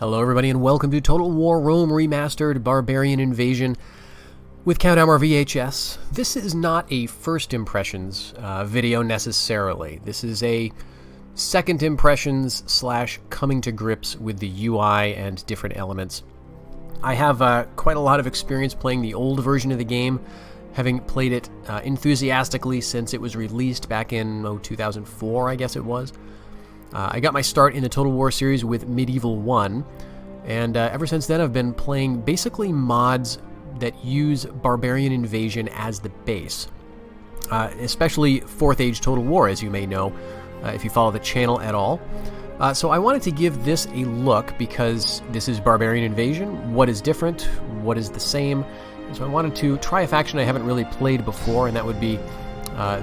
Hello everybody and welcome to Total War Rome Remastered Barbarian Invasion with Countdown our VHS. This is not a first impressions video necessarily. This is a second impressions / coming to grips with the UI and different elements. I have quite a lot of experience playing the old version of the game, having played it enthusiastically since it was released back in 2004, I guess it was. I got my start in the Total War series with Medieval 1, and ever since then I've been playing basically mods that use Barbarian Invasion as the base. Especially 4th Age Total War, as you may know, if you follow the channel at all. So I wanted to give this a look because this is Barbarian Invasion. What is different? What is the same? And so I wanted to try a faction I haven't really played before, and that would be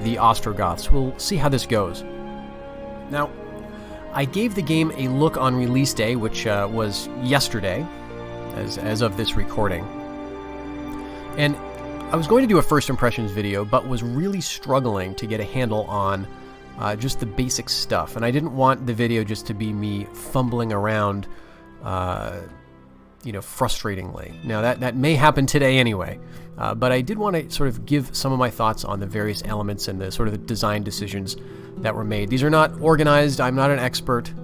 the Ostrogoths. We'll see how this goes. Now, I gave the game a look on release day, which was yesterday, as of this recording. And I was going to do a first impressions video, but was really struggling to get a handle on just the basic stuff. And I didn't want the video just to be me fumbling around, frustratingly. Now, that may happen today anyway, but I did want to sort of give some of my thoughts on the various elements and the sort of the design decisions that were made. These are not organized, I'm not an expert,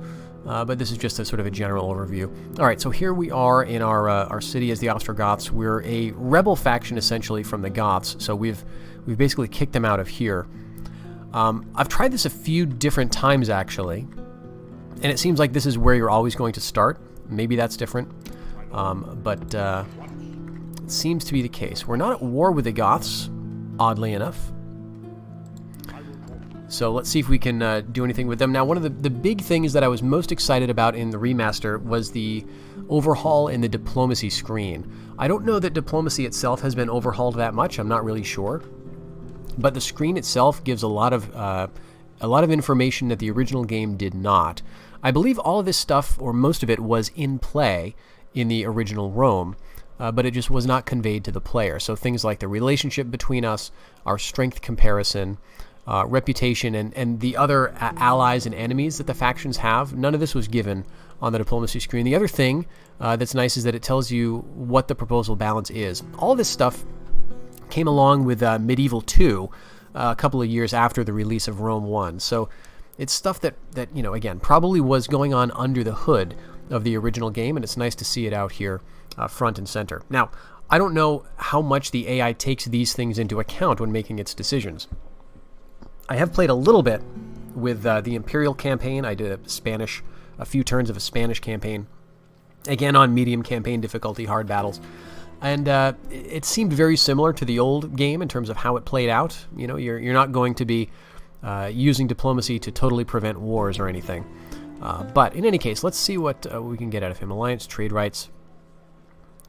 but this is just a sort of a general overview. Alright, so here we are in our city as the Ostrogoths. We're a rebel faction essentially from the Goths, so we've basically kicked them out of here. I've tried this a few different times actually, and it seems like this is where you're always going to start. Maybe that's different, but it seems to be the case. We're not at war with the Goths, oddly enough. So let's see if we can do anything with them. Now, one of the big things that I was most excited about in the remaster was the overhaul in the diplomacy screen. I don't know that diplomacy itself has been overhauled that much. I'm not really sure. But the screen itself gives a lot of information that the original game did not. I believe all of this stuff, or most of it, was in play in the original Rome, but it just was not conveyed to the player. So things like the relationship between us, our strength comparison, reputation, and the other allies and enemies that the factions have, none of this was given on the diplomacy screen. The other thing that's nice is that it tells you what the proposal balance is. All this stuff came along with Medieval 2 a couple of years after the release of Rome 1. So it's stuff that again, probably was going on under the hood of the original game, and it's nice to see it out here front and center. Now, I don't know how much the AI takes these things into account when making its decisions. I have played a little bit with the Imperial campaign. I did a few turns of a Spanish campaign, again on medium campaign difficulty, hard battles. And it seemed very similar to the old game in terms of how it played out. You know, you're not going to be using diplomacy to totally prevent wars or anything. But in any case, let's see what we can get out of him. Alliance, trade rights.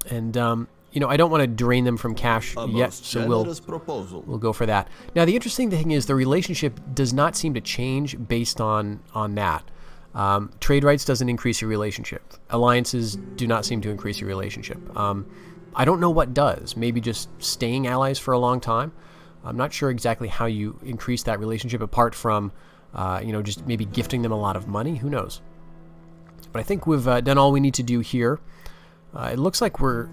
And, I don't want to drain them from cash yet, so we'll go for that. Now, the interesting thing is the relationship does not seem to change based on that. Trade rights doesn't increase your relationship. Alliances do not seem to increase your relationship. I don't know what does. Maybe just staying allies for a long time. I'm not sure exactly how you increase that relationship apart from, just maybe gifting them a lot of money. Who knows? But I think we've done all we need to do here. It looks like we're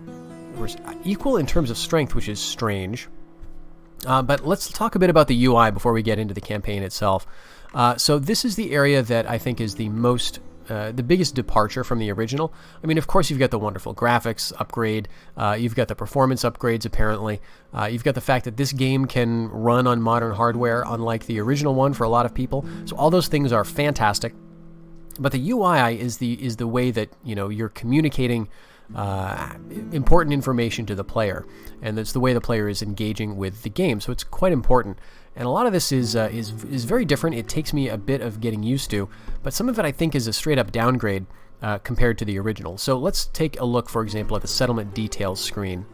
equal in terms of strength, which is strange. But let's talk a bit about the UI before we get into the campaign itself. So this is the area that I think is the biggest departure from the original. I mean, of course, you've got the wonderful graphics upgrade. You've got the performance upgrades, apparently. You've got the fact that this game can run on modern hardware, unlike the original one for a lot of people. So all those things are fantastic. But the UI is the way that you're communicating important information to the player, and it's the way the player is engaging with the game. So it's quite important. And a lot of this is very different. It takes me a bit of getting used to, but some of it I think is a straight up downgrade compared to the original. So let's take a look, for example, at the settlement details screen.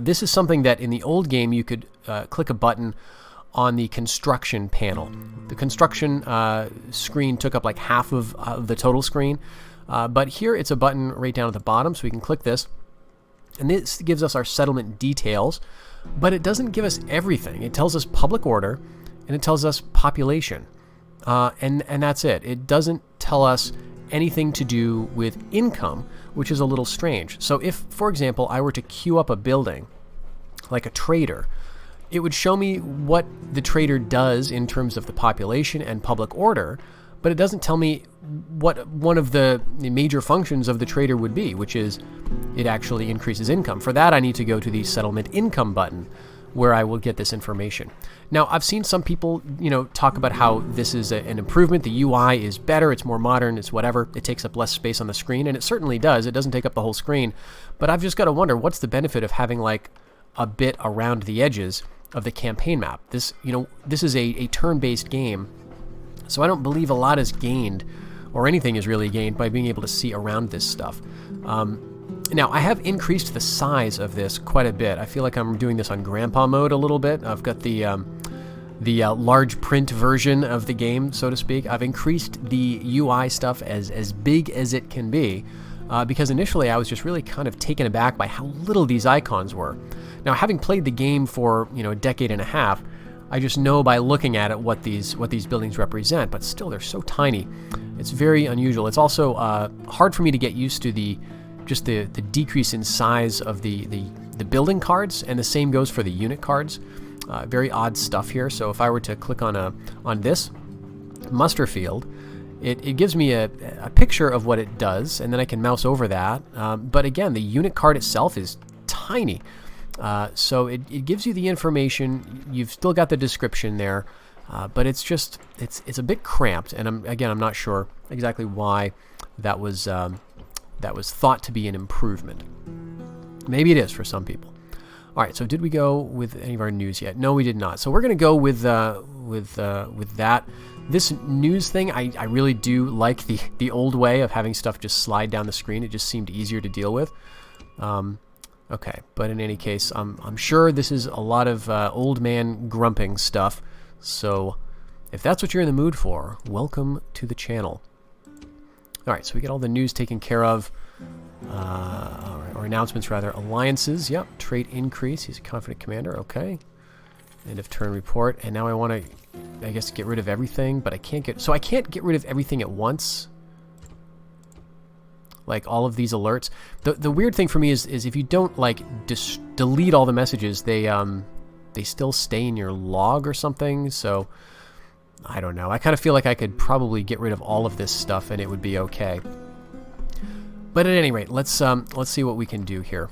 This is something that in the old game you could click a button on the construction panel. The construction screen took up like half of the total screen, but here it's a button right down at the bottom, so we can click this. And this gives us our settlement details, but it doesn't give us everything. It tells us public order, and it tells us population. And that's it. It doesn't tell us anything to do with income, which is a little strange. So if, for example, I were to queue up a building, like a trader, it would show me what the trader does in terms of the population and public order, but it doesn't tell me what one of the major functions of the trader would be, which is it actually increases income. For that, I need to go to the settlement income button, where I will get this information. Now, I've seen some people, talk about how this is an improvement. The UI is better, it's more modern, it's whatever. It takes up less space on the screen, and it certainly does. It doesn't take up the whole screen. But I've just got to wonder, what's the benefit of having like a bit around the edges of the campaign map? This is a turn-based game, so I don't believe a lot is gained, or anything is really gained, by being able to see around this stuff. Now, I have increased the size of this quite a bit. I feel like I'm doing this on grandpa mode a little bit. I've got the large print version of the game, so to speak. I've increased the UI stuff as big as it can be, because initially I was just really kind of taken aback by how little these icons were. Now, having played the game for a decade and a half, I just know by looking at it what these buildings represent, but still they're so tiny. It's very unusual. It's also hard for me to get used to the decrease in size of the building cards, and the same goes for the unit cards. Very odd stuff here. So if I were to click on this muster field, it gives me a picture of what it does, and then I can mouse over that. But again, the unit card itself is tiny. So it gives you the information. You've still got the description there, but it's a bit cramped, and I'm not sure exactly why that was thought to be an improvement. Maybe it is for some people. All right, so did we go with any of our news yet? No, we did not. So we're going to go with that. This news thing, I really do like the old way of having stuff just slide down the screen. It just seemed easier to deal with. Okay, but in any case, I'm sure this is a lot of old man grumping stuff. So if that's what you're in the mood for, welcome to the channel. All right, so we get all the news taken care of, or announcements rather. Alliances, yep. Trait increase. He's a confident commander. Okay. End of turn report. And now I want to, I guess, get rid of everything, but I can't get rid of everything at once. Like all of these alerts. The weird thing for me is if you don't like delete all the messages, they still stay in your log or something. So I don't know. I kind of feel like I could probably get rid of all of this stuff and it would be okay. But at any rate, let's see what we can do here.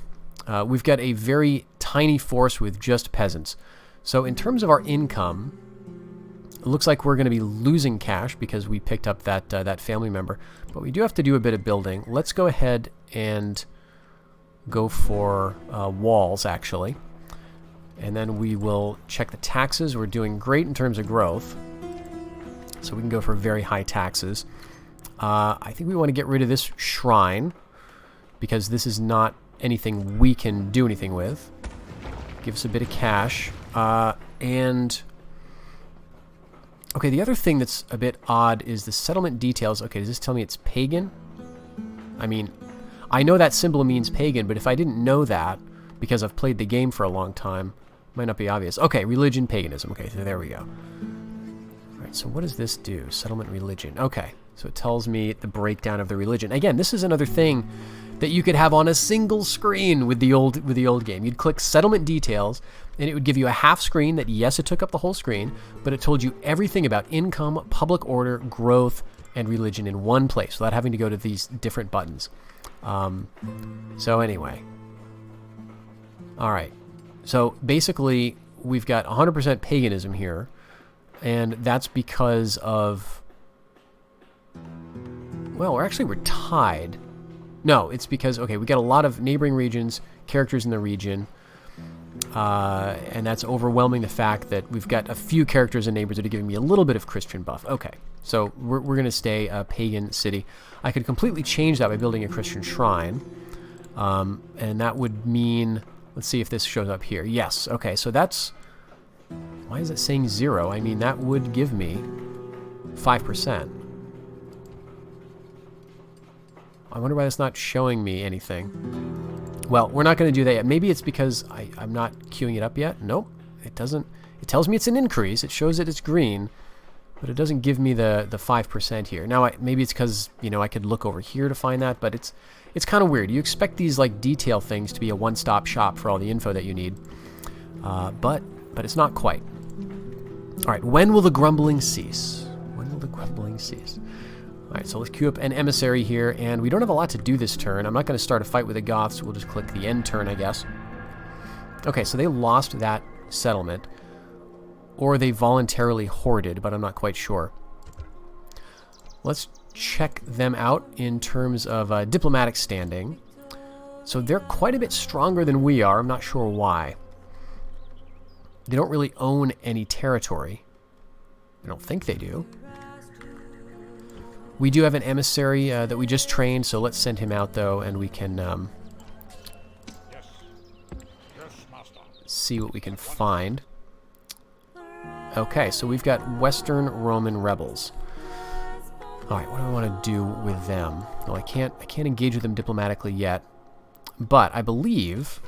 We've got a very tiny force with just peasants. So in terms of our income, it looks like we're going to be losing cash because we picked up that family member. But we do have to do a bit of building. Let's go ahead and go for walls, actually. And then we will check the taxes. We're doing great in terms of growth. So we can go for very high taxes. I think we want to get rid of this shrine because this is not anything we can do anything with. Give us a bit of cash. And okay, the other thing that's a bit odd is the settlement details. Okay, does this tell me it's pagan? I mean, I know that symbol means pagan, but if I didn't know that because I've played the game for a long time, it might not be obvious. Okay, religion, paganism. Okay, so there we go. All right, so what does this do? Settlement religion. Okay, so it tells me the breakdown of the religion. Again, this is another thing that you could have on a single screen with the old game. You'd click settlement details, and it would give you a half screen that, yes, it took up the whole screen, but it told you everything about income, public order, growth, and religion in one place without having to go to these different buttons. So anyway. All right. So basically, we've got 100% paganism here, and that's because of... Well, we're tied. No, it's because, okay, we got a lot of neighboring regions, characters in the region, and that's overwhelming the fact that we've got a few characters and neighbors that are giving me a little bit of Christian buff. Okay, so we're going to stay a pagan city. I could completely change that by building a Christian shrine, and that would mean, let's see if this shows up here. Yes, okay, so that's, why is it saying 0? I mean, that would give me 5%. I wonder why that's not showing me anything. Well, we're not going to do that yet. Maybe it's because I'm not queuing it up yet. Nope, it doesn't. It tells me it's an increase. It shows that it's green, But it doesn't give me the 5% here. Now, maybe it's because, you know, I could look over here to find that, but it's kind of weird. You expect these, like, detail things to be a one-stop shop for all the info that you need. But it's not quite. All right, when will the grumbling cease? When will the grumbling cease? All right, so let's queue up an emissary here, and we don't have a lot to do this turn. I'm not going to start a fight with the Goths. We'll just click the end turn, I guess. Okay, so they lost that settlement. Or they voluntarily hoarded, but I'm not quite sure. Let's check them out in terms of diplomatic standing. So they're quite a bit stronger than we are. I'm not sure why. They don't really own any territory. I don't think they do. We do have an emissary that we just trained, so let's send him out, though, and we can see what we can find. Okay, so we've got Western Roman rebels. All right, what do I want to do with them? Well, I can't engage with them diplomatically yet, but I believe.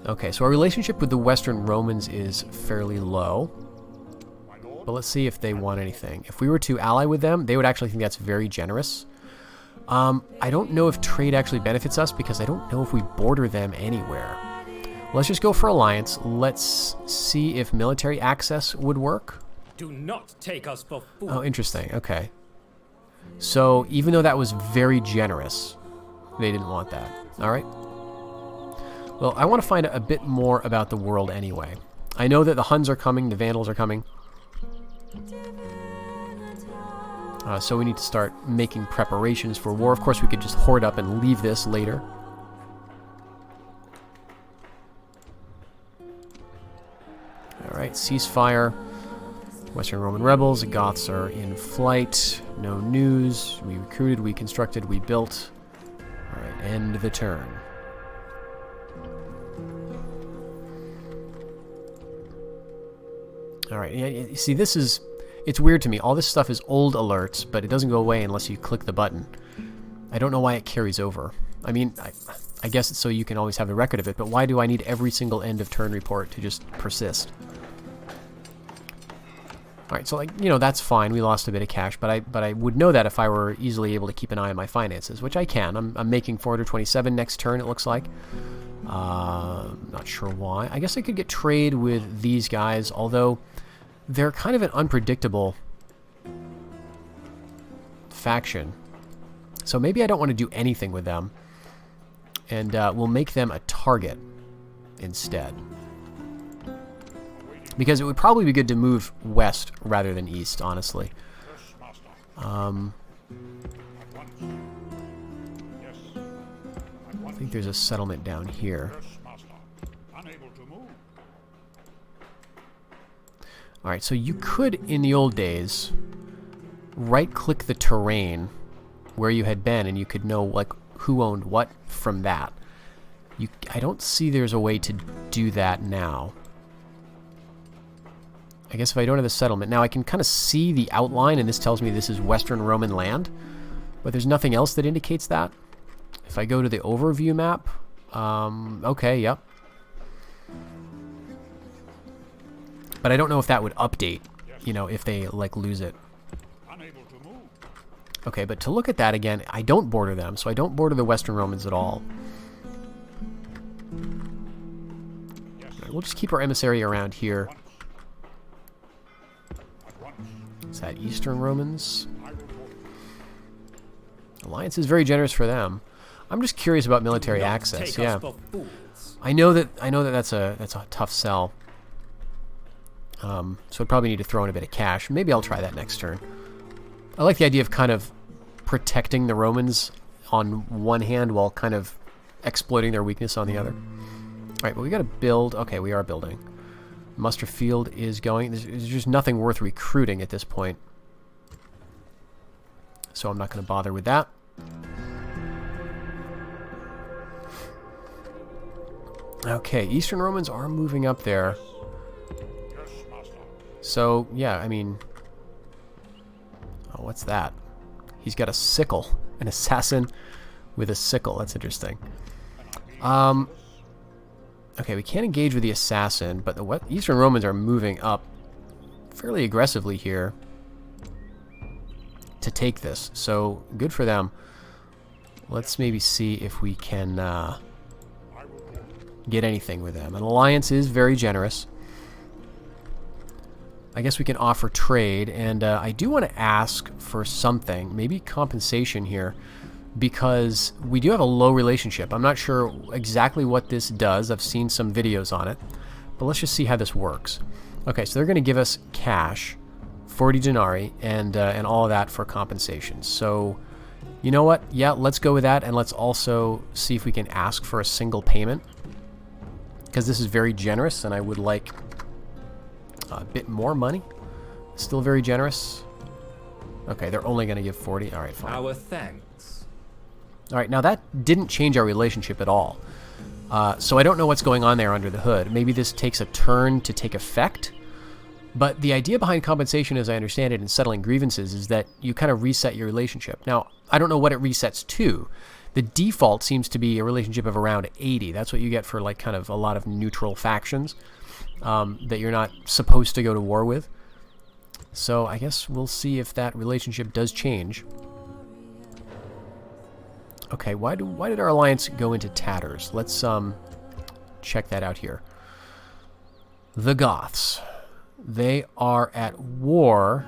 Okay, so our relationship with the Western Romans is fairly low. But let's see if they want anything. If we were to ally with them, they would actually think that's very generous. I don't know if trade actually benefits us because I don't know if we border them anywhere. Let's just go for alliance. Let's see if military access would work. Do not take us for fools. Oh, interesting. Okay. So even though that was very generous, they didn't want that. All right. Well, I want to find a bit more about the world anyway. I know that the Huns are coming, the Vandals are coming. So we need to start making preparations for war. Of course, we could just hoard up and leave this later. Alright, ceasefire. Western Roman rebels, the Goths are in flight. No news. We recruited, we constructed, we built. Alright, end the turn. Alright, you see, this is... It's weird to me. All this stuff is old alerts, but it doesn't go away unless you click the button. I don't know why it carries over. I mean, I guess it's so you can always have the record of it, but why do I need every single end of turn report to just persist? Alright, so, like, you know, that's fine. We lost a bit of cash, but I would know that if I were easily able to keep an eye on my finances, which I can. I'm making 427 next turn, it looks like. Not sure why. I guess I could get trade with these guys, although they're kind of an unpredictable faction. So maybe I don't want to do anything with them. And we'll make them a target instead. Because it would probably be good to move west rather than east, honestly. I think there's a settlement down here. Alright, so you could, in the old days, right-click the terrain where you had been, and you could know, like, who owned what from that. I don't see there's a way to do that now. I guess if I don't have a settlement... Now, I can kind of see the outline, and this tells me this is Western Roman land, but there's nothing else that indicates that. If I go to the overview map... okay, yep. But I don't know if that would update, you know, if they, like, lose it. Okay, but to look at that again, I don't border them, so I don't border the Western Romans at all. Right, we'll just keep our emissary around here. Is that Eastern Romans? Alliance is very generous for them. I'm just curious about military access, yeah. I know that that's a tough sell. So I'd probably need to throw in a bit of cash. Maybe I'll try that next turn. I like the idea of kind of protecting the Romans on one hand while kind of exploiting their weakness on the other. Alright, but we gotta build... Okay, we are building. Muster field is going... There's just nothing worth recruiting at this point. So I'm not going to bother with that. Okay, Eastern Romans are moving up there. So, yeah, I mean... Oh, what's that? He's got a sickle. An assassin with a sickle. That's interesting. Okay, we can't engage with the assassin, but the Eastern Romans are moving up fairly aggressively here to take this. So, good for them. Let's maybe see if we can get anything with them. An alliance is very generous. I guess we can offer trade, and I do want to ask for something, maybe compensation here, because we do have a low relationship. I'm not sure exactly what this does. I've seen some videos on it, but let's just see how this works. Okay, so they're going to give us cash, 40 denarii, and all of that for compensation. So, you know what? Yeah, let's go with that, and let's also see if we can ask for a single payment, because this is very generous, and I would like a bit more money. Still very generous. Okay, they're only going to give 40. All right, fine. Our thanks. All right, now that didn't change our relationship at all. So I don't know what's going on there under the hood. Maybe this takes a turn to take effect. But the idea behind compensation, as I understand it, in settling grievances is that you kind of reset your relationship. Now, I don't know what it resets to. The default seems to be a relationship of around 80. That's what you get for like kind of a lot of neutral factions that you're not supposed to go to war with. So I guess we'll see if that relationship does change. Okay, why did our alliance go into tatters? Let's check that out here. The Goths. They are at war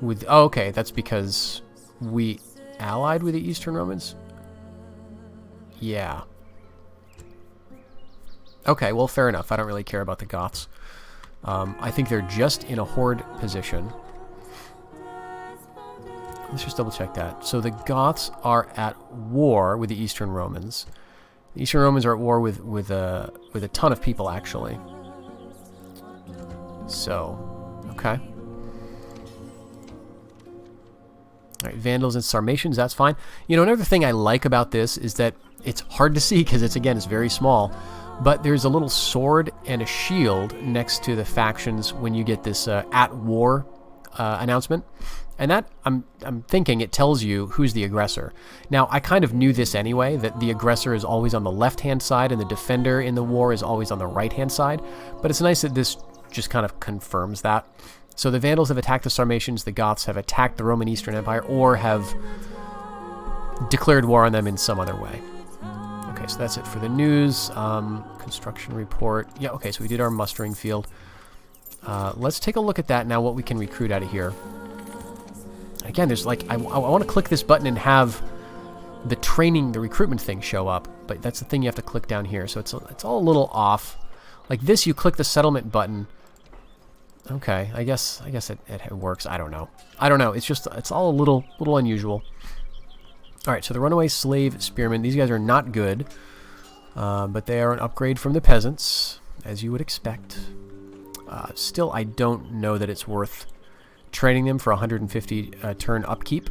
with... Oh, okay, that's because we allied with the Eastern Romans? Yeah. Okay, well, fair enough. I don't really care about the Goths. I think they're just in a horde position. Let's just double check that. So the Goths are at war with the Eastern Romans. The Eastern Romans are at war with a ton of people, actually. So, okay. Alright, Vandals and Sarmatians, that's fine. You know, another thing I like about this is that it's hard to see because it's very small. But there's a little sword and a shield next to the factions when you get this at war announcement. And that, I'm thinking, it tells you who's the aggressor. Now, I kind of knew this anyway, that the aggressor is always on the left-hand side and the defender in the war is always on the right-hand side. But it's nice that this just kind of confirms that. So the Vandals have attacked the Sarmatians, the Goths have attacked the Roman Eastern Empire, or have declared war on them in some other way. Okay, so that's it for the news. Construction report. Yeah, okay, so we did our mustering field. Let's take a look at that now, what we can recruit out of here. Again, there's like, I want to click this button and have the training, the recruitment thing show up, but that's the thing you have to click down here, so it's all a little off. Like this, you click the settlement button. Okay, I guess it works. I don't know. It's all a little unusual. All right, so the runaway slave spearmen. These guys are not good, but they are an upgrade from the peasants, as you would expect. Still, I don't know that it's worth training them for 150 turn upkeep.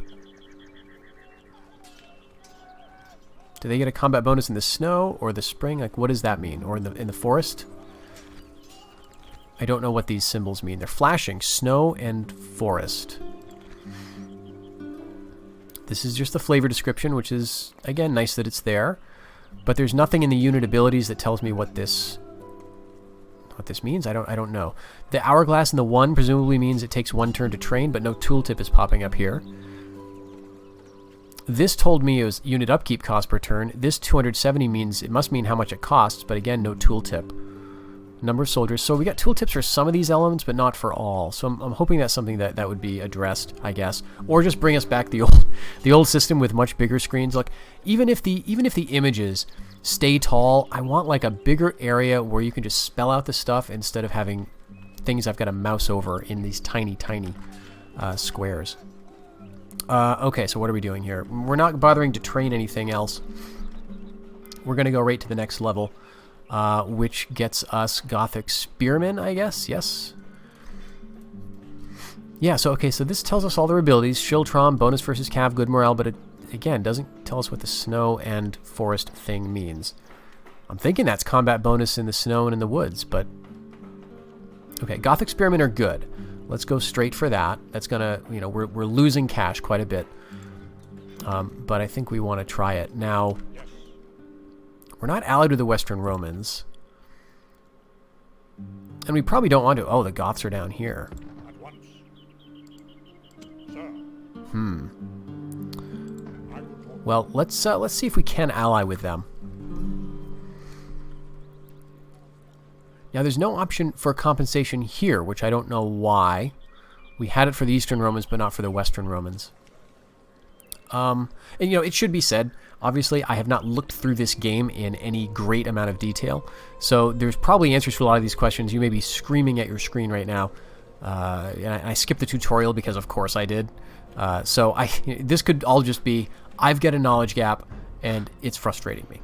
Do they get a combat bonus in the snow or the spring? Like, what does that mean? Or in the forest? I don't know what these symbols mean. They're flashing. Snow and forest. This is just the flavor description, which is, again, nice that it's there. But there's nothing in the unit abilities that tells me what this means. I don't know. The hourglass in the 1 presumably means it takes 1 turn to train, but no tooltip is popping up here. This told me it was unit upkeep cost per turn. This 270 means it must mean how much it costs, but again, no tooltip. Number of soldiers. So we got tooltips for some of these elements, but not for all. So I'm hoping that's something that would be addressed, I guess, or just bring us back the old system with much bigger screens. Look, even if the images stay tall, I want like a bigger area where you can just spell out the stuff instead of having things I've got to mouse over in these tiny squares. Okay, so what are we doing here? We're not bothering to train anything else. We're going to go right to the next level. Which gets us Gothic Spearmen, I guess? Yes? Yeah, so okay, so this tells us all their abilities. Shiltrom, bonus versus cav, good morale, but it, again, doesn't tell us what the snow and forest thing means. I'm thinking that's combat bonus in the snow and in the woods, but... Okay, Gothic Spearmen are good. Let's go straight for that. That's gonna, you know, we're losing cash quite a bit. But I think we want to try it. Now... We're not allied with the Western Romans. And we probably don't want to. Oh, the Goths are down here. At once. Sir. Well, let's see if we can ally with them. Now, there's no option for compensation here, which I don't know why. We had it for the Eastern Romans, but not for the Western Romans. And, you know, it should be said, obviously, I have not looked through this game in any great amount of detail. So there's probably answers to a lot of these questions. You may be screaming at your screen right now. And I skipped the tutorial because, of course, I did. This could all just be, I've got a knowledge gap, and it's frustrating me.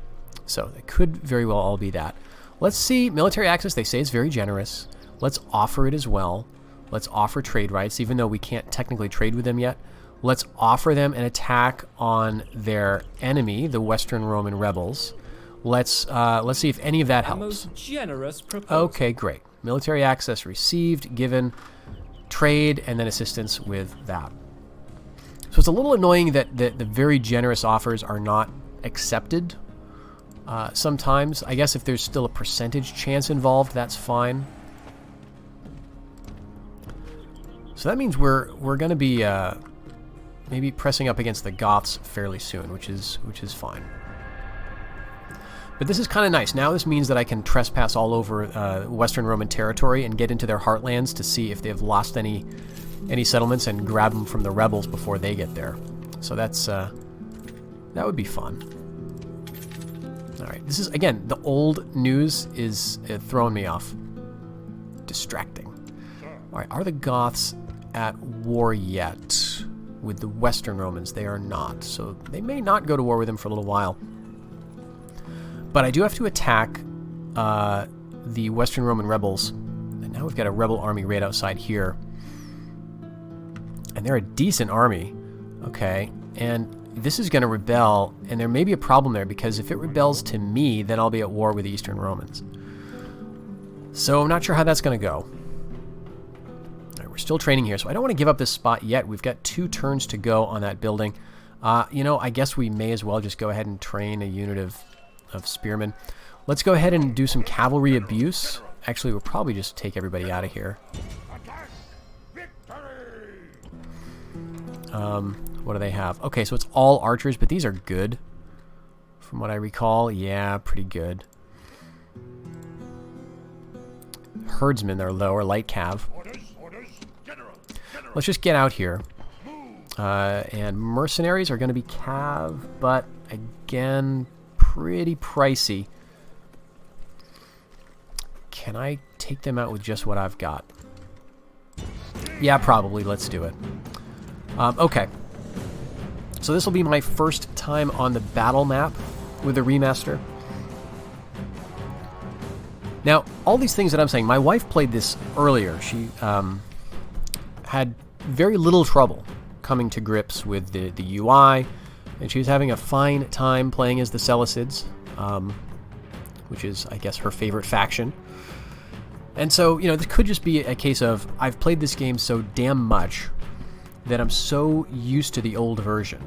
So it could very well all be that. Let's see, military access, they say it's very generous. Let's offer it as well. Let's offer trade rights, even though we can't technically trade with them yet. Let's offer them an attack on their enemy, the Western Roman rebels. Let's see if any of that helps. Most generous proposal. Okay, great. Military access received, given, trade, and then assistance with that. So it's a little annoying that the very generous offers are not accepted. Sometimes, I guess if there's still a percentage chance involved, that's fine. So that means we're going to be maybe pressing up against the Goths fairly soon, which is fine. But this is kind of nice. Now this means that I can trespass all over Western Roman territory and get into their heartlands to see if they've lost any settlements and grab them from the rebels before they get there. So that's that would be fun. All right, this is, again, the old news is throwing me off. Distracting. All right, are the Goths at war yet with the Western Romans? They are not, so they may not go to war with them for a little while. But I do have to attack the Western Roman rebels. And now we've got a rebel army right outside here. And they're a decent army. Okay, and this is going to rebel, and there may be a problem there, because if it rebels to me, then I'll be at war with the Eastern Romans. So I'm not sure how that's going to go. All right, we're still training here, so I don't want to give up this spot yet. We've got 2 turns to go on that building. You know, I guess we may as well just go ahead and train a unit of spearmen. Let's go ahead and do some cavalry abuse. Actually, we'll probably just take everybody out of here. What do they have? Okay, so it's all archers, but these are good. From what I recall, yeah, pretty good. Herdsmen are low, or light cav. Let's just get out here. And mercenaries are going to be cav, but again, pretty pricey. Can I take them out with just what I've got? Yeah, probably. Let's do it. Okay. So this will be my first time on the battle map with the remaster. Now, all these things that I'm saying, my wife played this earlier. She had very little trouble coming to grips with the UI, and she was having a fine time playing as the Seleucids, which is, I guess, her favorite faction. And so, you know, this could just be a case of I've played this game so damn much that I'm so used to the old version.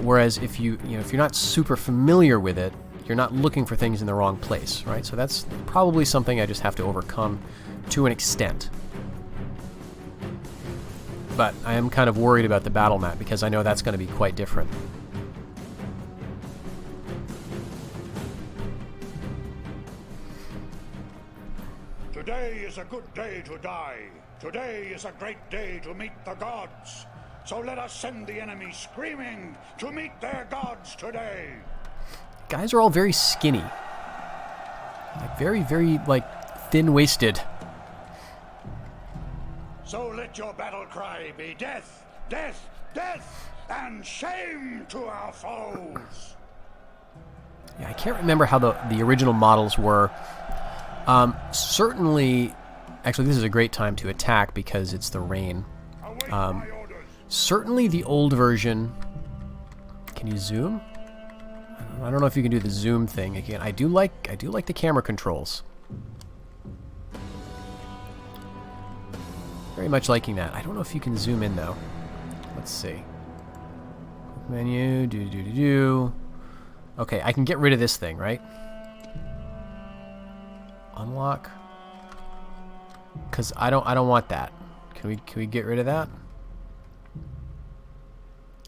Whereas if if you're not super familiar with it, you're not looking for things in the wrong place, right? So that's probably something I just have to overcome to an extent. But I am kind of worried about the battle map because I know that's going to be quite different. Today is a good day to die. Today is a great day to meet the gods. So let us send the enemy screaming to meet their gods today. Guys are all very skinny. Like very, very, like, thin-waisted. So let your battle cry be death, death, death, and shame to our foes. Yeah, I can't remember how the original models were. Certainly, actually, this is a great time to attack because it's the rain. Certainly the old version. Can you zoom? I don't know if you can do the zoom thing again. I do like the camera controls. Very much liking that. I don't know if you can zoom in though. Let's see. Menu, do. Okay, I can get rid of this thing, right? Unlock. Because I don't want that. Can we get rid of that?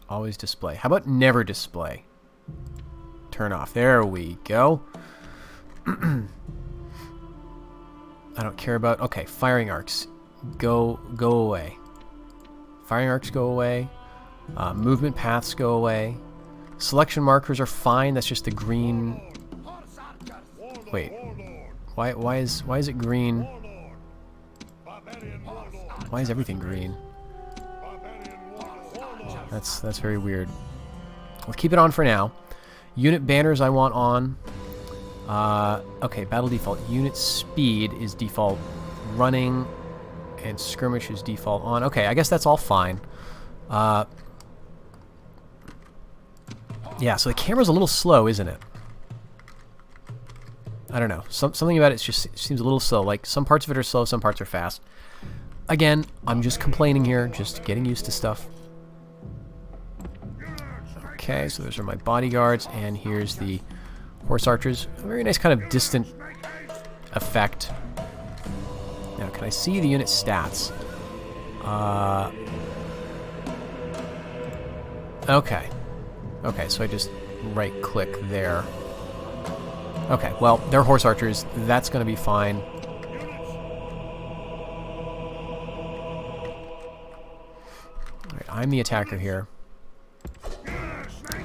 Always display. How about never display? Turn off. There we go. I don't care about... Okay, firing arcs. Go away. Firing arcs go away. Movement paths go away. Selection markers are fine. That's just the green... Wait. Why is it green? Why is everything green? That's very weird. We'll keep it on for now. Unit banners I want on. Okay, battle default. Unit speed is default running, and skirmish is default on. Okay, I guess that's all fine. Yeah, so the camera's a little slow, isn't it? I don't know. Something about it just seems a little slow. Like, some parts of it are slow, some parts are fast. Again, I'm just complaining here, just getting used to stuff. Okay, so those are my bodyguards, and here's the horse archers. A very nice kind of distant effect. Now, can I see the unit stats? Okay. Okay, so I just right-click there. Okay, well, they're horse archers. That's going to be fine. Alright, I'm the attacker here.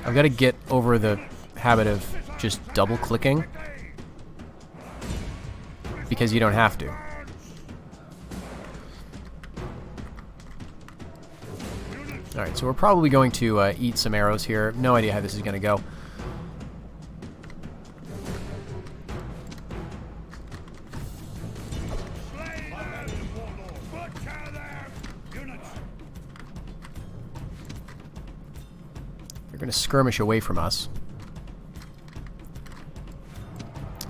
I've got to get over the habit of just double-clicking, because you don't have to. Alright, so we're probably going to eat some arrows here. No idea how this is going to go. They're going to skirmish away from us.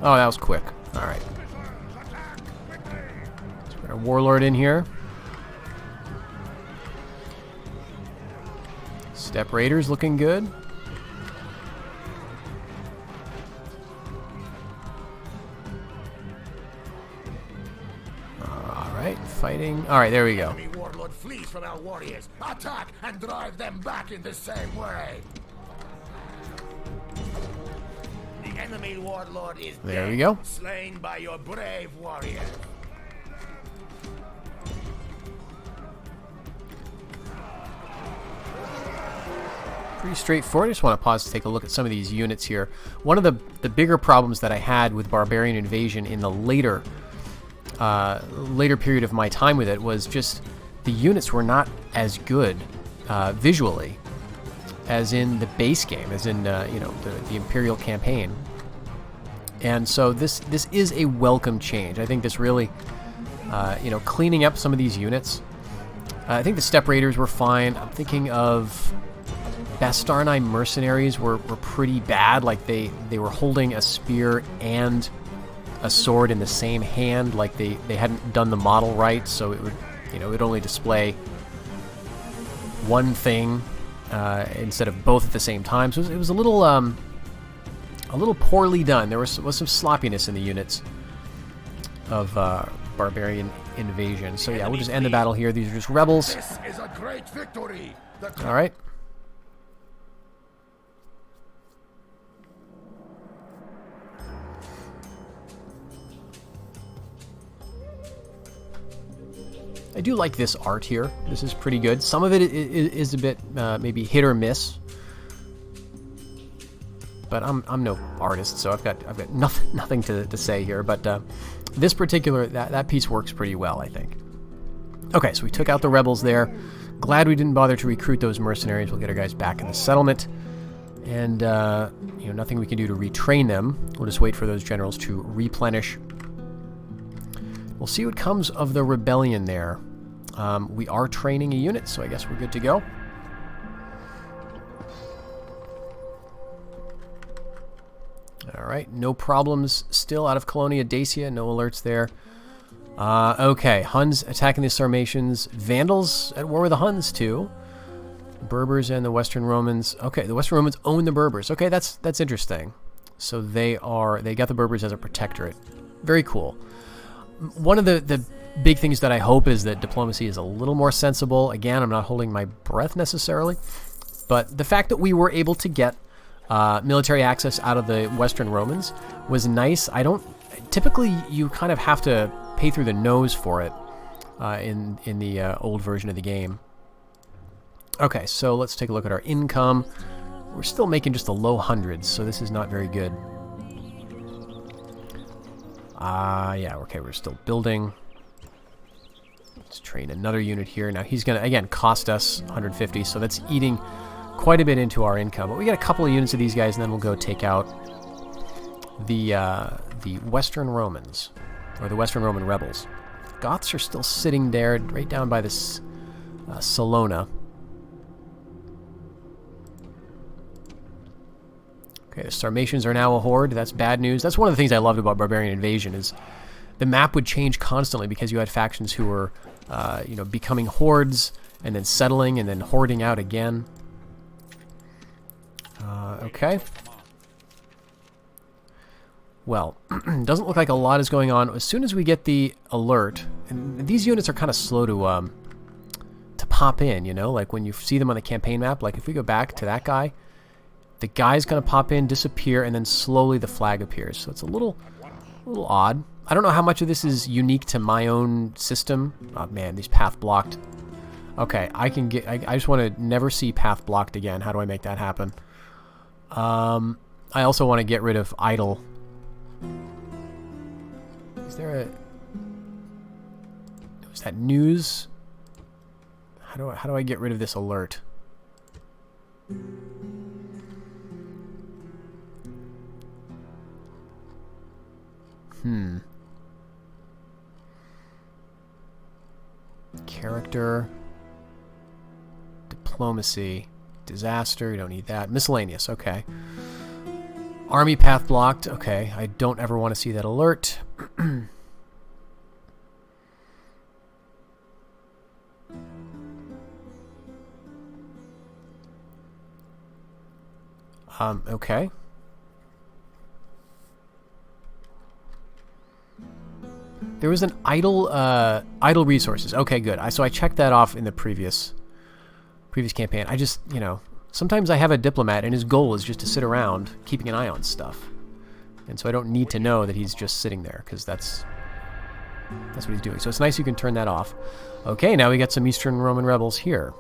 Oh, that was quick. Alright. So we got a warlord in here. Step Raiders looking good. Alright, fighting. Alright, there we go. Enemy warlord flees from our warriors. Attack and drive them back in the same way. The enemy warlord is There dead, we go. slain by your brave warriors. Pretty straightforward. I just want to pause to take a look at some of these units here. One of the bigger problems that I had with Barbarian Invasion in the later period of my time with it was just the units were not as good visually as in the base game, as in you know, the Imperial campaign. And so this is a welcome change. I think this really you know, cleaning up some of these units. I think the Step Raiders were fine. I'm thinking of Bastarnai mercenaries were pretty bad. Like they were holding a spear and a sword in the same hand. Like they hadn't done the model right, so it would, you know, it would only display one thing instead of both at the same time. So it was a little poorly done. There was some sloppiness in the units of Barbarian Invasion. So yeah, we'll just end the battle here. These are just rebels. This is a great victory. All right. I do like this art here. This is pretty good. Some of it is a bit maybe hit or miss, but I'm no artist, so I've got nothing to say here. But this particular that piece works pretty well, I think. Okay, so we took out the rebels there. Glad we didn't bother to recruit those mercenaries. We'll get our guys back in the settlement, and you know, nothing we can do to retrain them. We'll just wait for those generals to replenish. We'll see what comes of the rebellion there. We are training a unit, so I guess we're good to go. Alright, no problems still out of Colonia Dacia, no alerts there. Okay, Huns attacking the Sarmatians. Vandals at war with the Huns too. Berbers and the Western Romans. Okay, the Western Romans own the Berbers. Okay, that's interesting. So they got the Berbers as a protectorate. Very cool. One of the big things that I hope is that diplomacy is a little more sensible. Again, I'm not holding my breath necessarily, but the fact that we were able to get military access out of the Western Romans was nice. Typically you kind of have to pay through the nose for it in the old version of the game. Okay, so let's take a look at our income. We're still making just the low hundreds, so this is not very good. Yeah, okay, we're still building. Let's train another unit here. Now he's gonna, again, cost us 150, so that's eating quite a bit into our income. But we got a couple of units of these guys, and then we'll go take out the Western Romans, or the Western Roman rebels. Goths are still sitting there, right down by this Salona. Okay, the Sarmatians are now a horde. That's bad news. That's one of the things I loved about Barbarian Invasion is the map would change constantly because you had factions who were, becoming hordes and then settling and then hoarding out again. Okay. Well, doesn't look like a lot is going on. As soon as we get the alert, and these units are kind of slow to pop in, like when you see them on the campaign map. Like if we go back to that guy, the guy's going to pop in, disappear, and then slowly the flag appears. So it's a little odd. I don't know how much of this is unique to my own system. Oh man, these path blocked. Okay, I just want to never see path blocked again. How do I make that happen? I also want to get rid of idle. Is that news? How do I get rid of this alert? Character, diplomacy, disaster, you don't need that. Miscellaneous, okay. Army path blocked, okay. I don't ever want to see that alert. Okay. There was an idle resources. Okay, good. So I checked that off in the previous campaign. I just, sometimes I have a diplomat and his goal is just to sit around keeping an eye on stuff. And so I don't need to know that he's just sitting there because that's what he's doing. So it's nice you can turn that off. Okay, now we got some Eastern Roman rebels here.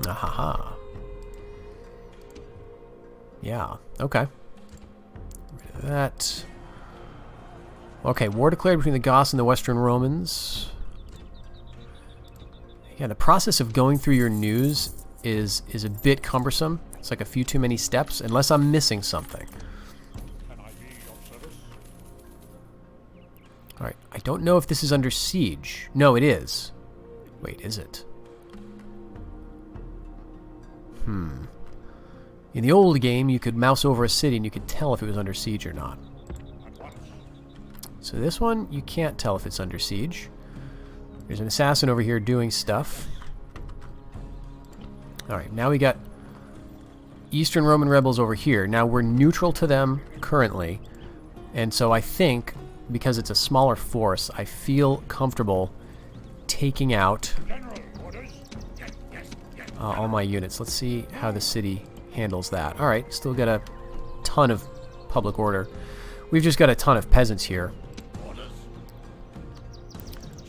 Ahaha. Yeah, okay. Get rid of that. Okay, war declared between the Goths and the Western Romans. Yeah, the process of going through your news is a bit cumbersome. It's like a few too many steps, unless I'm missing something. Alright, I don't know if this is under siege. No, it is. Wait, is it? In the old game, you could mouse over a city and you could tell if it was under siege or not. So this one, you can't tell if it's under siege. There's an assassin over here doing stuff. Alright, now we got Eastern Roman rebels over here. Now we're neutral to them currently. And so I think, because it's a smaller force, I feel comfortable taking out all my units. Let's see how the city handles that. Alright, still got a ton of public order. We've just got a ton of peasants here.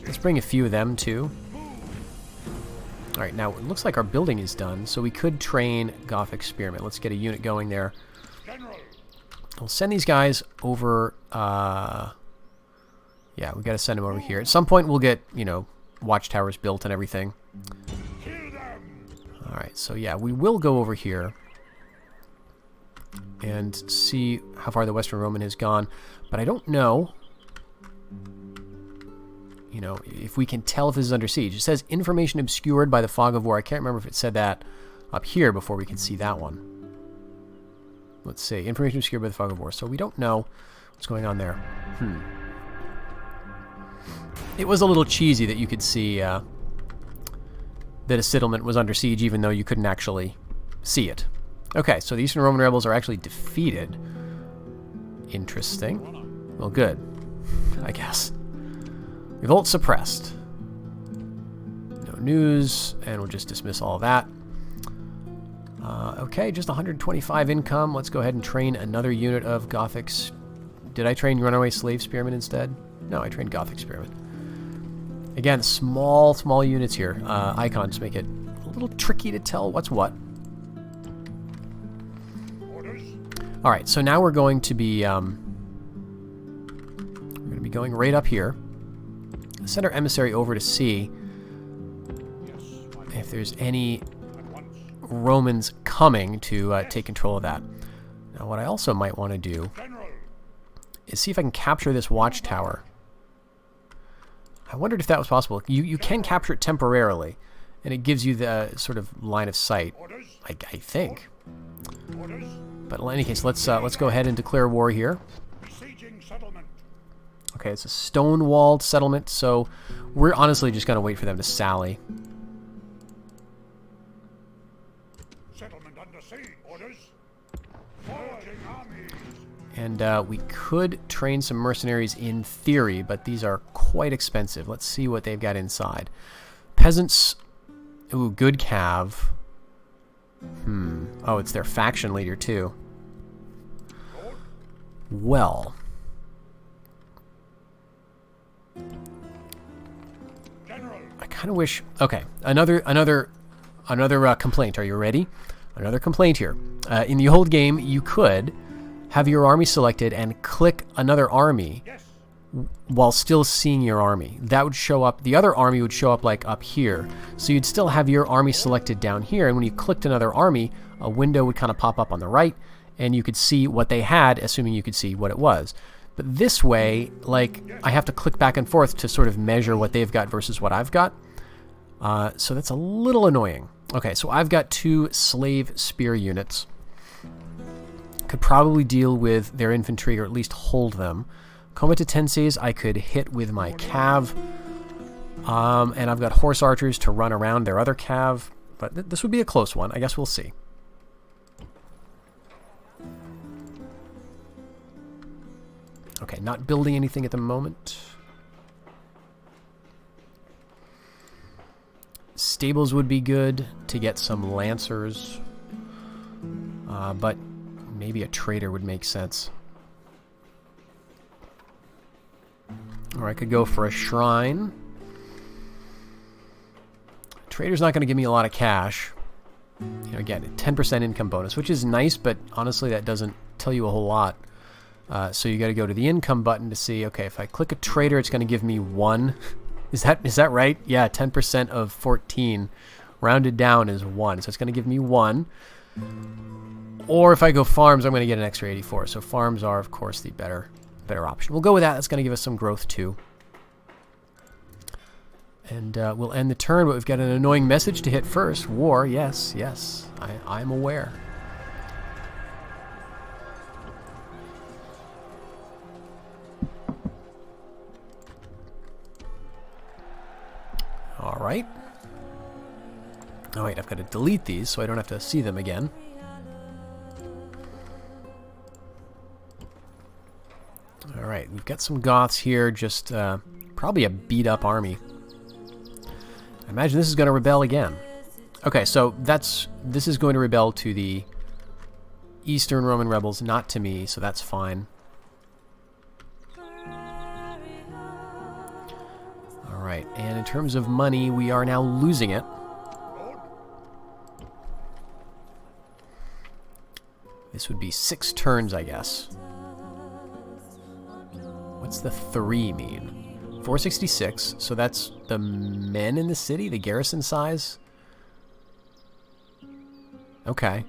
Let's bring a few of them too. Alright, now it looks like our building is done, so we could train Gothic Spearmen. Let's get a unit going there. We'll send these guys over, yeah, we gotta send them over here. At some point we'll get, watchtowers built and everything. Alright, so yeah, we will go over here and see how far the Western Roman has gone, but I don't know, if we can tell if this is under siege. It says information obscured by the fog of war. I can't remember if it said that up here before we can see that one. Let's see. Information obscured by the fog of war. So we don't know what's going on there. It was a little cheesy that you could see that a settlement was under siege even though you couldn't actually see it. Okay, so the Eastern Roman rebels are actually defeated. Interesting. Well, good. I guess. Revolt suppressed. No news, and we'll just dismiss all of that. Okay, just 125 income. Let's go ahead and train another unit of Gothics. Did I train Runaway Slave Spearmen instead? No, I trained Gothic Spearmen. Again, small units here. Icons make it a little tricky to tell what's what. All right, so now we're going to be going right up here. Send our emissary over to see if there's any Romans coming to take control of that. Now, what I also might want to do is see if I can capture this watchtower. I wondered if that was possible. You can capture it temporarily, and it gives you the sort of line of sight, I think. But in any case, let's go ahead and declare war here. Okay, it's a stone-walled settlement, so we're honestly just going to wait for them to sally. Settlement under siege. Orders. Forging armies. And we could train some mercenaries in theory, but these are quite expensive. Let's see what they've got inside. Peasants. Ooh, good cav. Oh, it's their faction leader, too. Well. I kind of wish... Okay, another complaint. Are you ready? Another complaint here. In the old game, you could have your army selected and click another army while still seeing your army. That would show up... The other army would show up, like, up here. So you'd still have your army selected down here, and when you clicked another army, a window would kind of pop up on the right, and you could see what they had, assuming you could see what it was. But this way, like, I have to click back and forth to sort of measure what they've got versus what I've got. So that's a little annoying. Okay, so I've got 2 slave spear units. Could probably deal with their infantry, or at least hold them. Comitatenses I could hit with my cav. And I've got horse archers to run around their other cav. But this would be a close one. I guess we'll see. Okay, not building anything at the moment. Stables would be good to get some lancers. But maybe a trader would make sense. Or I could go for a shrine. Trader's not going to give me a lot of cash. You know, again, 10% income bonus, which is nice, but honestly that doesn't tell you a whole lot. So you got to go to the income button to see, okay, if I click a trader, it's going to give me 1. Is that right? Yeah, 10% of 14 rounded down is 1. So it's going to give me 1. Or if I go farms, I'm going to get an extra 84. So farms are, of course, the better option. We'll go with that. That's going to give us some growth too. And we'll end the turn, but we've got an annoying message to hit first. War, yes, I'm aware. All right. Oh wait, I've got to delete these so I don't have to see them again. All right, we've got some Goths here, just probably a beat-up army. I imagine this is going to rebel again. Okay, so this is going to rebel to the Eastern Roman rebels, not to me, so that's fine. All right, and in terms of money, we are now losing it. This would be 6 turns, I guess. What's the 3 mean? 466, so that's the men in the city, the garrison size? Okay.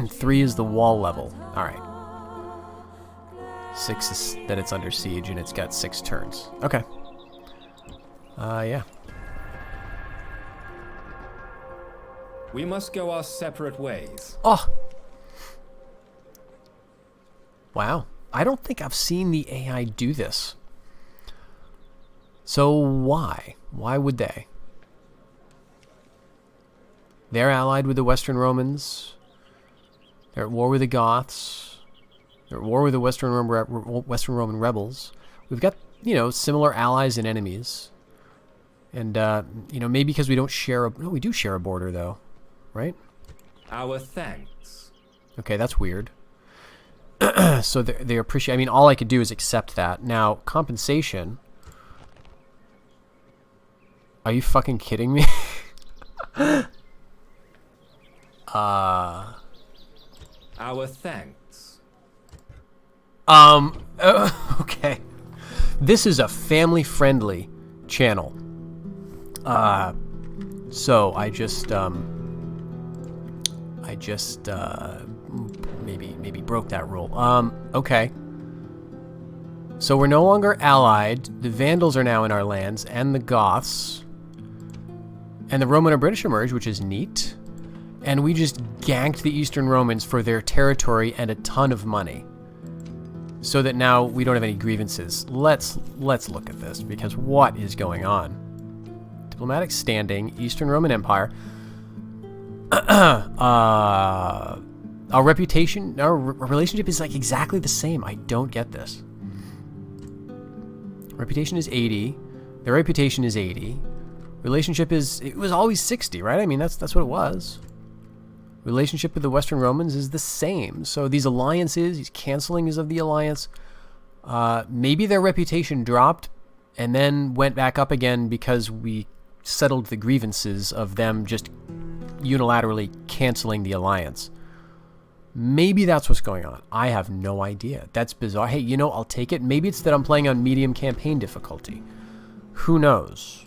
3 is the wall level. Alright. 6 is that it's under siege and it's got 6 turns. Okay. Yeah. We must go our separate ways. Oh! Wow. I don't think I've seen the AI do this. So why? Why would they? They're allied with the Western Romans. They're at war with the Goths. They're at war with the Western Roman rebels. We've got you know, similar allies and enemies. And, you know, maybe because we don't share a... No, we do share a border, though. Right? Our thanks. Okay, that's weird. So they appreciate... I mean, all I could do is accept that. Now, compensation... Are you fucking kidding me? Our thanks. Okay. This is a family-friendly channel. So I just maybe broke that rule. Okay. So we're no longer allied. The Vandals are now in our lands, and the Goths. And the Roman and British emerged, which is neat. And we just ganked the Eastern Romans for their territory and a ton of money. So that now we don't have any grievances. Let's look at this, because what is going on? Diplomatic standing, Eastern Roman Empire. Our reputation, our relationship is like exactly the same. I don't get this. Reputation is 80. Their reputation is 80. Relationship is, it was always 60, right? I mean, that's what it was. Relationship with the Western Romans is the same. So these alliances, these cancellings of the alliance, maybe their reputation dropped and then went back up again because we settled the grievances of them just unilaterally canceling the alliance. Maybe that's what's going on. I have no idea. That's bizarre. Hey, you know, I'll take it. Maybe it's that I'm playing on medium campaign difficulty. Who knows?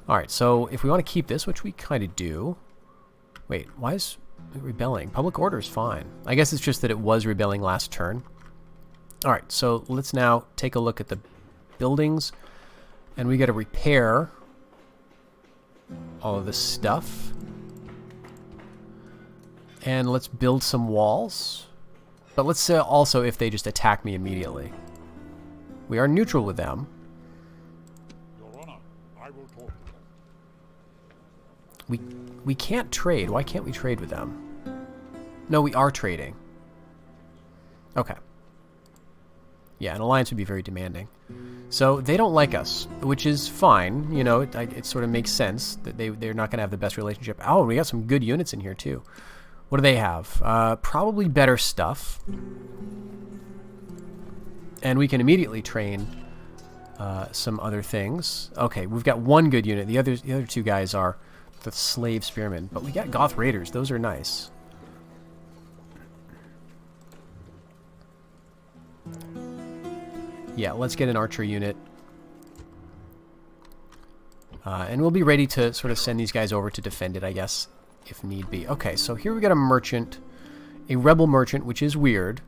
Alright, so if we want to keep this, which we kind of do... Wait, why is it rebelling? Public order is fine. I guess it's just that it was rebelling last turn. Alright, so let's now take a look at the buildings. And we got to repair all of this stuff. And let's build some walls. But let's say also if they just attack me immediately. We are neutral with them. Your Honor, I will talk to them. We can't trade. Why can't we trade with them? No, we are trading. Okay. Yeah, an alliance would be very demanding. So they don't like us, which is fine. You know, it sort of makes sense that they're not going to have the best relationship. Oh, we got some good units in here too. What do they have? Probably better stuff. And we can immediately train some other things. Okay, we've got one good unit. The other two guys are the slave spearmen. But we got Goth Raiders. Those are nice. Yeah, let's get an archer unit. And we'll be ready to sort of send these guys over to defend it, I guess, if need be. Okay, so here we got a merchant. A rebel merchant, which is weird.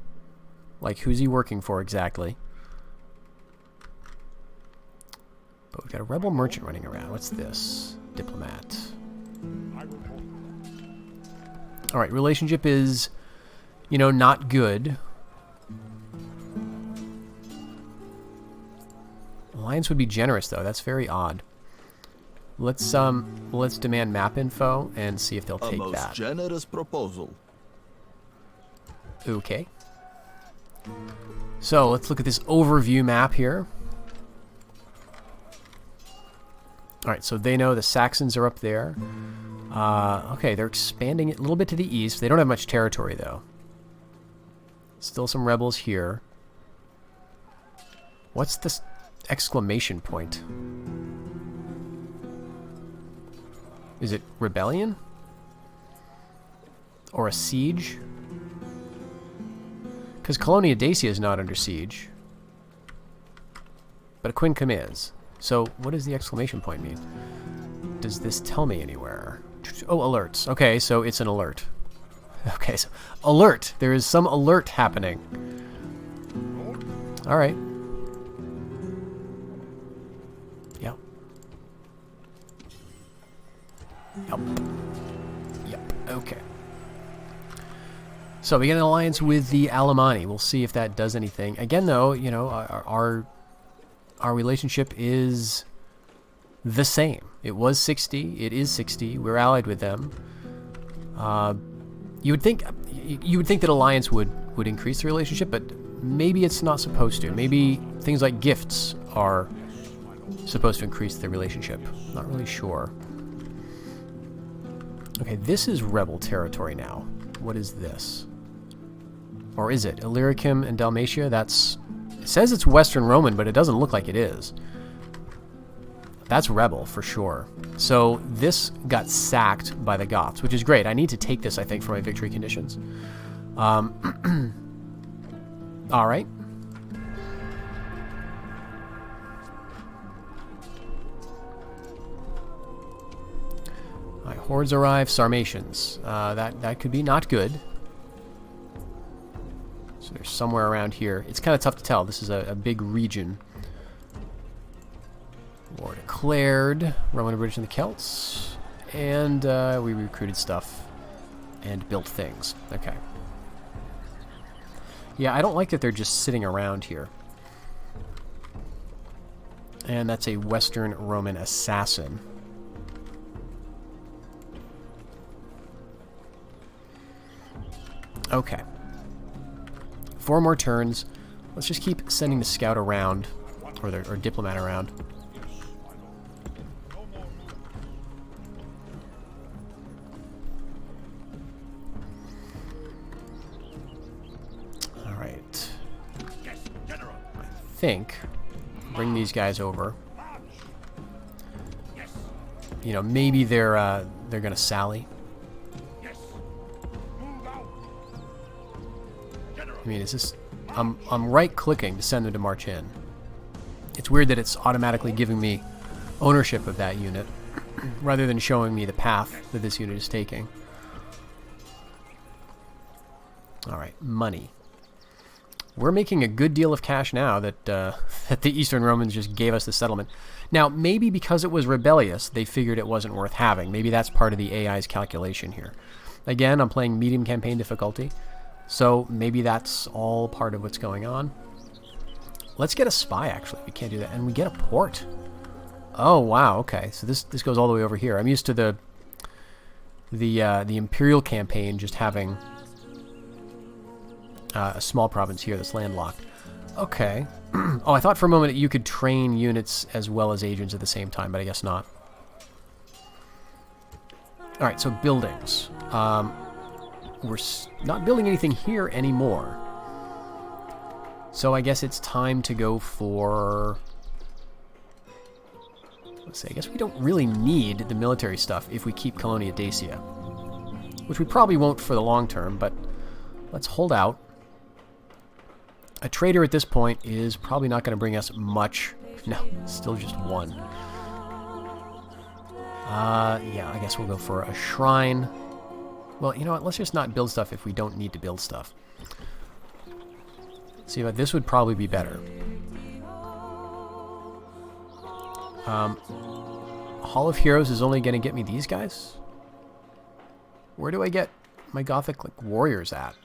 Like, who's he working for exactly? But we've got a rebel merchant running around. What's this? Diplomat. Alright, relationship is, you know, not good. Alliance would be generous, though. That's very odd. Let's demand map info and see if they'll take that. A most generous proposal. Okay. So let's look at this overview map here. Alright, so they know the Saxons are up there. Okay, they're expanding it a little bit to the east. They don't have much territory, though. Still some rebels here. What's this exclamation point? Is it rebellion? Or a siege? Because Colonia Dacia is not under siege. But Aquincum is. So what does the exclamation point mean? Does this tell me anywhere? Oh, alerts. Okay, so it's an alert. Okay, so alert. There is some alert happening. All right. Yep. Yep. Okay. So we get an alliance with the Alemanni. We'll see if that does anything. Again, though, you know, our relationship is the same. It was 60. It is 60. We're allied with them. You would think that alliance would increase the relationship, but maybe it's not supposed to. Maybe things like gifts are supposed to increase the relationship. Not really sure. Okay, this is rebel territory now. What is this? Or is it? Illyricum and Dalmatia? That's... It says it's Western Roman, but it doesn't look like it is. That's rebel, for sure. So this got sacked by the Goths, which is great. I need to take this, I think, for my victory conditions. Alright. Alright, hordes arrive, Sarmatians. That could be not good. So they're somewhere around here. It's kind of tough to tell. This is a big region. War declared. Roman and British and the Celts. And we recruited stuff and built things. Okay. Yeah, I don't like that they're just sitting around here. And that's a Western Roman assassin. Okay. 4 more turns. Let's just keep sending the scout around, or diplomat around. Alright. I think bring these guys over. You know, maybe they're gonna sally. I mean, is this... I'm right-clicking to send them to march in. It's weird that it's automatically giving me ownership of that unit, rather than showing me the path that this unit is taking. Alright, money. We're making a good deal of cash now that, that the Eastern Romans just gave us the settlement. Now, maybe because it was rebellious, they figured it wasn't worth having. Maybe that's part of the AI's calculation here. Again, I'm playing medium campaign difficulty. So maybe that's all part of what's going on. Let's get a spy, actually. We can't do that. And we get a port. Oh, wow. Okay. So this goes all the way over here. I'm used to the Imperial campaign just having a small province here that's landlocked. Okay. Oh, I thought for a moment that you could train units as well as agents at the same time, but I guess not. All right, so buildings. We're not building anything here anymore. So I guess it's time to go for... Let's see, I guess we don't really need the military stuff if we keep Colonia Dacia. Which we probably won't for the long term, but let's hold out. A trader at this point is probably not going to bring us much. No, still just 1. Yeah, I guess we'll go for a shrine. Well, you know what? Let's just not build stuff if we don't need to build stuff. See, but this would probably be better. Hall of Heroes is only going to get me these guys? Where do I get my Gothic warriors at?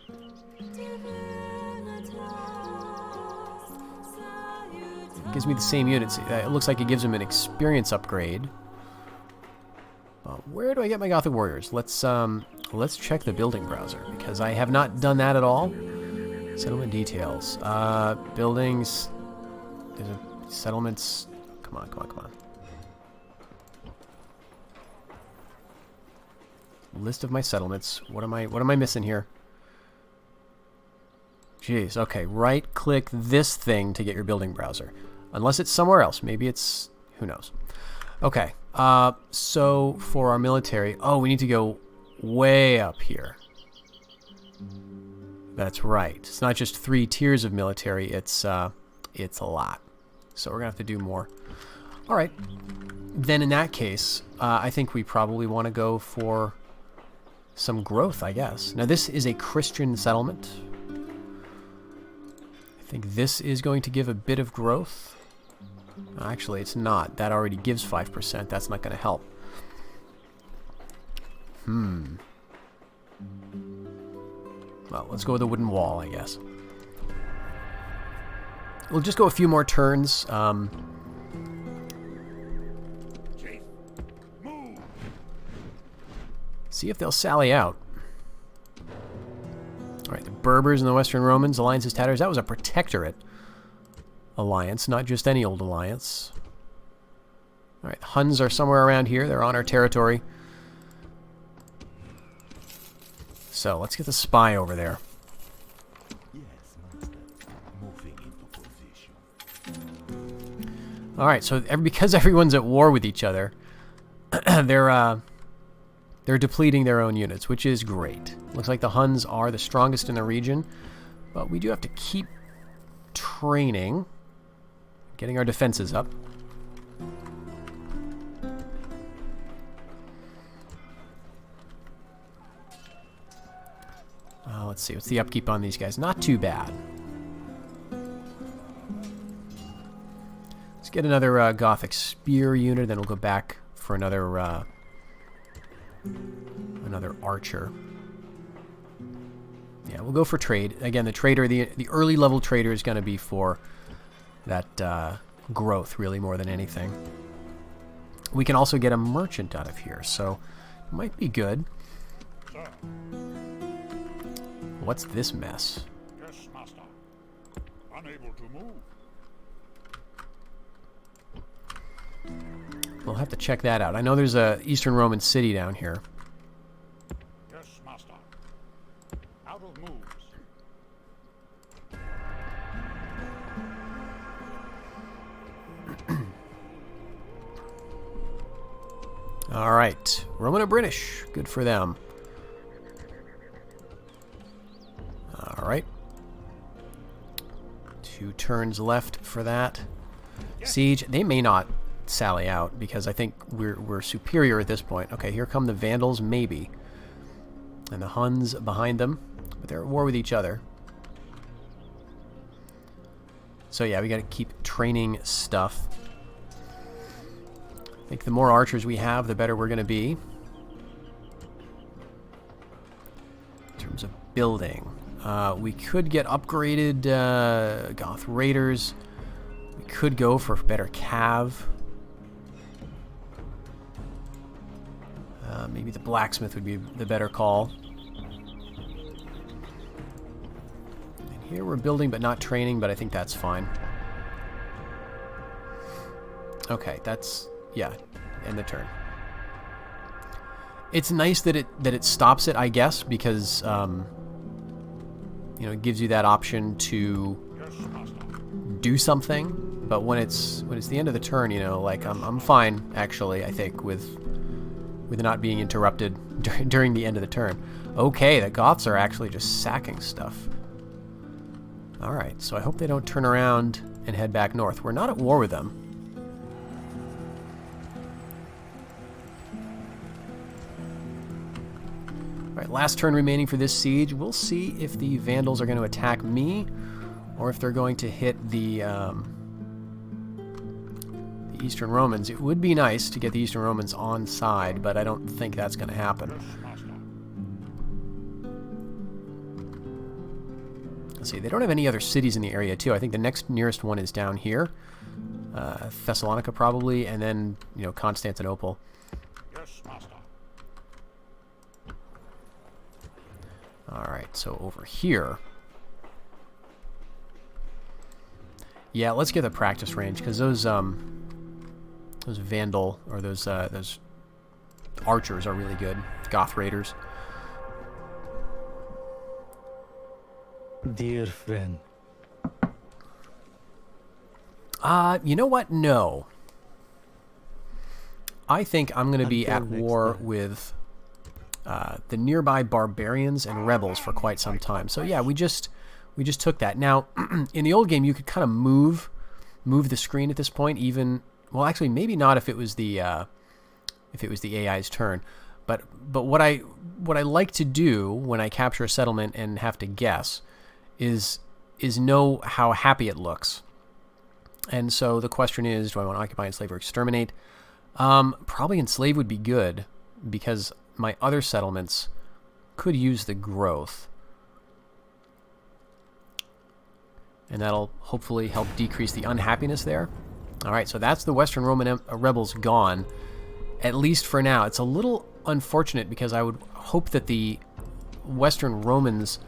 It gives me the same units. It looks like it gives them an experience upgrade. Where do I get my Gothic warriors? Let's check the building browser, because I have not done that at all. Settlement details. Buildings. There's a settlements. Come on, come on, come on. List of my settlements. What am I missing here? Jeez, okay. Right click this thing to get your building browser. Unless it's somewhere else. Maybe it's... who knows. Okay. So for our military... Oh, we need to go way up here. That's right. It's not just 3 tiers of military. It's a lot. So we're going to have to do more. All right. Then in that case, I think we probably want to go for some growth, I guess. Now, this is a Christian settlement. I think this is going to give a bit of growth. Actually, it's not. That already gives 5%. That's not going to help. Well, let's go with a wooden wall, I guess. We'll just go a few more turns. See if they'll sally out. Alright, the Berbers and the Western Romans, alliances tatters. That was a protectorate. alliance, not just any old alliance. Alright, Huns are somewhere around here. They're on our territory. So, let's get the spy over there. Alright, so because everyone's at war with each other, they're depleting their own units, which is great. Looks like the Huns are the strongest in the region, but we do have to keep training, getting our defenses up. Let's see, what's the upkeep on these guys? Not too bad. Let's get another Gothic spear unit, then we'll go back for another archer. Yeah, we'll go for trade. Again, the trader, the early level trader is going to be for that growth, really, more than anything. We can also get a merchant out of here, so it might be good. What's this mess? Yes, master. Unable to move. We'll have to check that out. I know there's a Eastern Roman city down here. Yes, master. Out of moves. All right, Roman or British? Good for them. All right. 2 turns left for that. Siege. They may not sally out because I think we're superior at this point. Okay, here come the Vandals, maybe. And the Huns behind them. But they're at war with each other. So yeah, we got to keep training stuff. I think the more archers we have, the better we're going to be. In terms of building. We could get upgraded Goth Raiders. We could go for better cav. Maybe the blacksmith would be the better call. And here we're building but not training, but I think that's fine. Okay, that's... yeah, end the turn. It's nice that it stops it, I guess, because you know, it gives you that option to do something. But when it's the end of the turn, you know, like I'm fine actually. I think with not being interrupted during the end of the turn. Okay, the Goths are actually just sacking stuff. All right, so I hope they don't turn around and head back north. We're not at war with them. Alright, last turn remaining for this siege. We'll see if the Vandals are going to attack me or if they're going to hit the Eastern Romans. It would be nice to get the Eastern Romans on side, but I don't think that's going to happen. Let's see, they don't have any other cities in the area, too. I think the next nearest one is down here. Thessalonica, probably, and then, you know, Constantinople. Yes, master. Alright, so over here. Yeah, let's get the practice range, because those Vandal, or those archers are really good. Goth Raiders. Dear friend. You know what? No. I think I'm going to be at war with the nearby barbarians and rebels for quite some time. So yeah, we just took that. Now, in the old game, you could kind of move the screen at this point. Even, well, actually, maybe not if it was the AI's turn. But what I like to do when I capture a settlement and have to guess is know how happy it looks. And so the question is, do I want to occupy, enslave, or exterminate? Probably enslave would be good, because my other settlements could use the growth. And that'll hopefully help decrease the unhappiness there. Alright, so that's the Western Roman rebels gone, at least for now. It's a little unfortunate, because I would hope that the Western Romans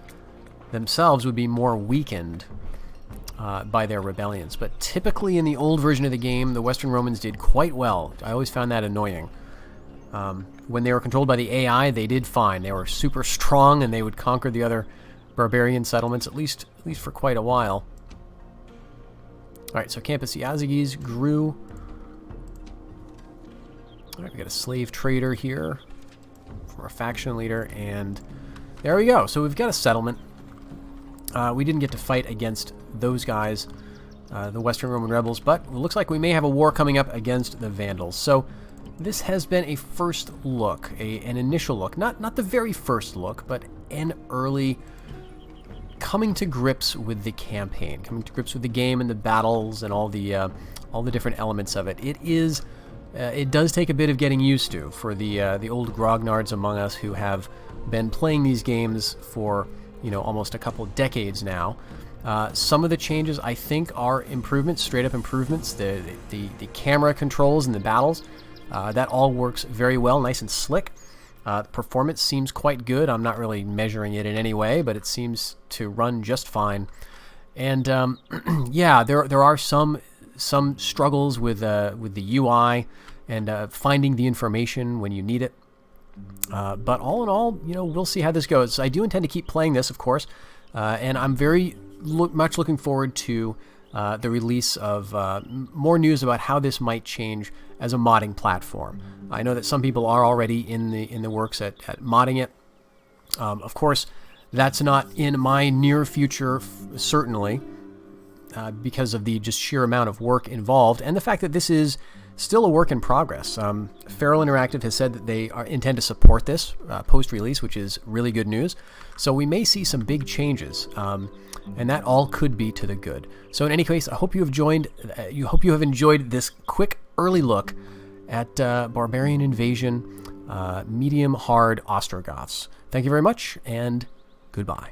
themselves would be more weakened. by their rebellions. But typically in the old version of the game, the Western Romans did quite well. I always found that annoying. When they were controlled by the AI, they did fine. They were super strong, and they would conquer the other barbarian settlements, at least for quite a while. Alright, so Campus Iazyges grew. Alright, we got a slave trader here for a faction leader, and there we go. So we've got a settlement. We didn't get to fight against those guys, the Western Roman rebels, but it looks like we may have a war coming up against the Vandals. So this has been a first look, an initial look. Not the very first look, but an early coming to grips with the campaign, coming to grips with the game and the battles and all the different elements of it. It does take a bit of getting used to for the old grognards among us who have been playing these games for almost a couple decades now. Some of the changes I think are improvements, straight up improvements. The camera controls and the battles, that all works very well, nice and slick. The performance seems quite good. I'm not really measuring it in any way, but it seems to run just fine. And yeah, there are some struggles with the UI and finding the information when you need it. But all in all, we'll see how this goes. I do intend to keep playing this, of course, and I'm very much looking forward to the release of more news about how this might change as a modding platform. I know that some people are already in the works at modding it. Of course, that's not in my near future, certainly, because of the just sheer amount of work involved and the fact that this is still a work in progress. Feral Interactive has said that they intend to support this post-release, which is really good news. So we may see some big changes, and that all could be to the good. So in any case, I hope you have enjoyed this quick early look at Barbarian Invasion, medium hard Ostrogoths. Thank you very much, and goodbye.